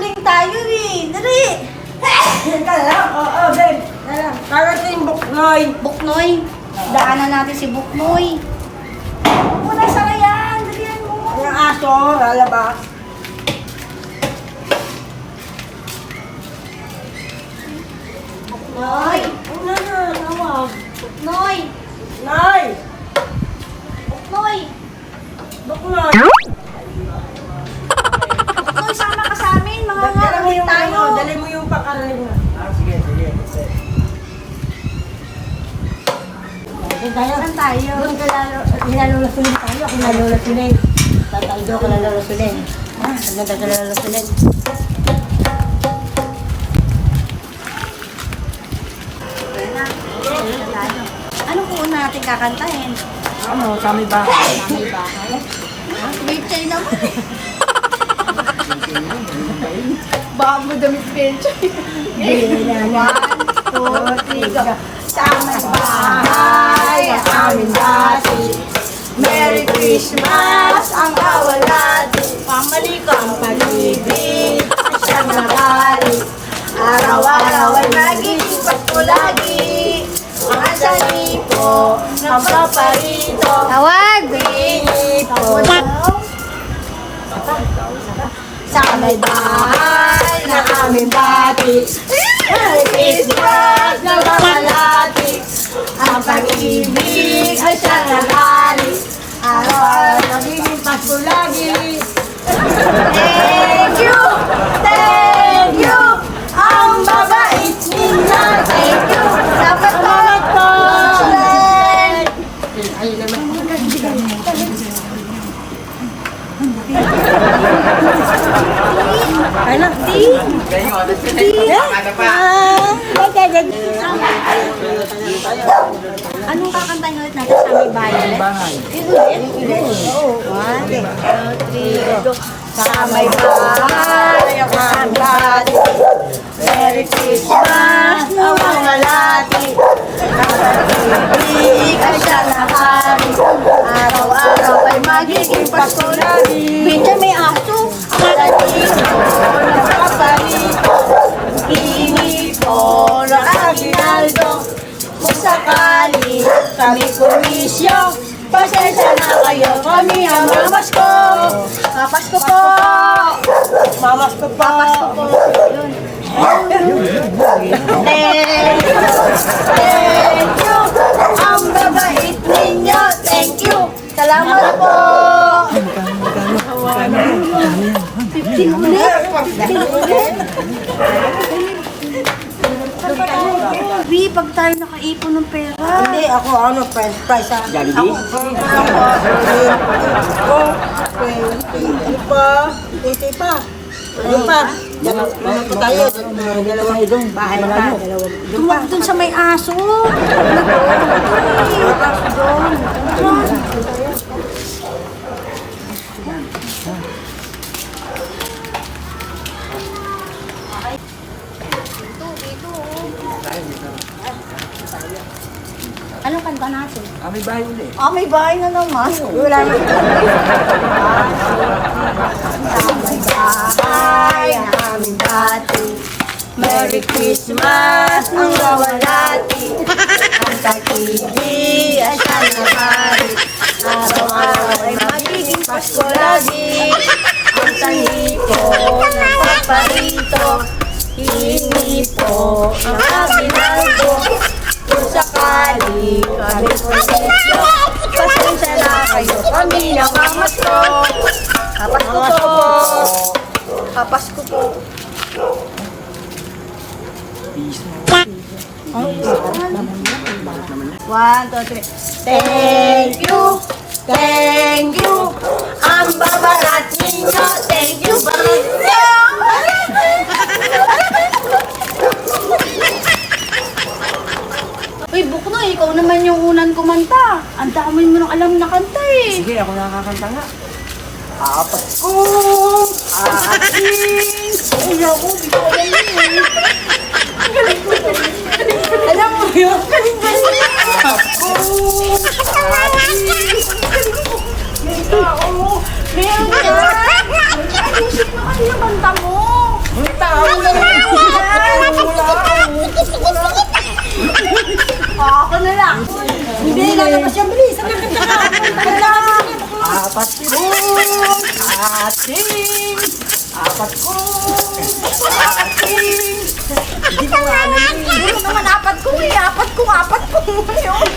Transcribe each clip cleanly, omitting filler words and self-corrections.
maghuling tayo eh. Dali! Yan ka lang. Oo, babe. Karating Buknoy. Buknoy. Daanan natin si Buknoy. Muna sa kayan. Dalihan mo. Ang aso, lalabas. Buknoy. Una na, tawag. Buknoy. Nay! Buknoy. Buknoy. Buknoy, sama ka sa amin. Mga Dali mo ngahuling yung tayo. dali mo yung pakarin na. Sige. Tayo. Saan tayo? Doon ka nilalulasulin tayo. Ako nalulasulin. Tatay doon ka nalulasulin. Saan ka nalulasulin? Anong kuuna natin kakantahin? Ano, sa may bahay. May bahay. Pechay naman eh. Baka mo damit pechay. One, two, three, go. Sa may bahay, ang aming dati. Merry Christmas, ang kawalati. Pamali ka. Ang pag-ibig, siyang nakari. Araw-araw ay magiging Pasko lagi. Mga sanito, ng paparito. Tawag! Pinito. Sa may bahay na aming dati. Merry Christmas, nagkakalati. Ang pag-ibig ay siyang nakari. Araw-araw magiging Pasko lagi. Thank you! Thank you! Ang babait ninyo! Thank you! Dapat po! Ayun naman. Ano? Anong kakantahin ulit natin sa may bahay? One, two, three, go. Sa may bahay ang aming dati. Merry Christmas, nawangalati. Ang pag-ibig ay siyang nakari. Araw-araw ay magiging Pasko lagi. Pechay, may aso. Malalito, nagpapalito. Inito ng aginaldo. Kung sakali kami komisyon, pasensya na kayo, kami ang mamasko. Papasko po. Mamasko po. Papasko po. Yun. Thank you. Ang babait ninyo. Thank you. Salamat po. 15 ulit. 15 ulit. Bi, pag tayo nakaipon ng pera. Hindi, ako ano, french fries ha. Jollibee? Iti pa. Ano pa? Ano pa tayo? Dalawang idong. Bahay pa. Tuwag dun sa may aso. Doon. Anong kanta natin? May bahay ulit. May bahay na naman. Wala na. Sa may bahay na aming dati. Merry Christmas, ang kawalati. Ang pag-ibig ay siyang nakari. Araw-araw ay magiging Pasko lagi. Ang tanito ng paparito. Hingi po ang aginaldo. Kung sakali kami komisyon, pasensya na kayo, kami namamasko. Papasko po. Papasko po. One, two, three. Thank you. Thank you. Ang babarat ninyo. Thank you. Uy, Buknoy, ikaw naman yung unang kumanta. Ang dami mo nang alam na kanta eh. Sige, ako nakakanta nga. Papasko. Ating. Ay, ako. Di ko alam yun. Alam mo yun? Papasko. Ating. May tao. Meron ka. Ayusin mo kasi yung kanta mo. lalabas yan, bilis. Ang ganda ka. Apat ko, ating, apat ko, ating. Hindi ko nga alam eh. Puro naman apat ko eh. Apat ko. Apat ko. Yun.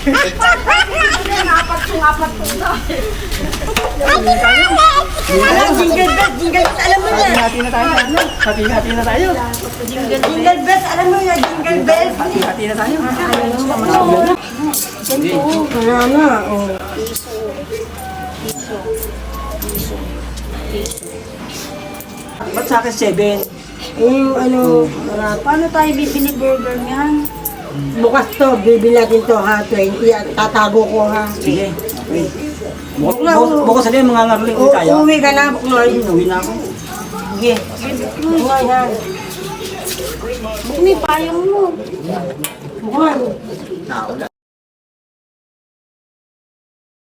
Apat ko. Alam, jingle bells, alam mo yan. Hati na tayo. Hati na tayo. Jingle bells, alam mo yan, jingle bells. Hati na tayo. Kaya nga, oh. Ba't sa akin 7? Yung ano, marami. Paano tayo bibili burger niyan? Bukas to, bibili natin to ha, 20 at tatago ko ha. Sige. Wait. Bukas sabihin, mga ngaruling tayo. Uwi ka na, Buknoy. Uwi na ako. Sige. Buknoy ha. Buknoy, payong mo. Buknoy. Wala.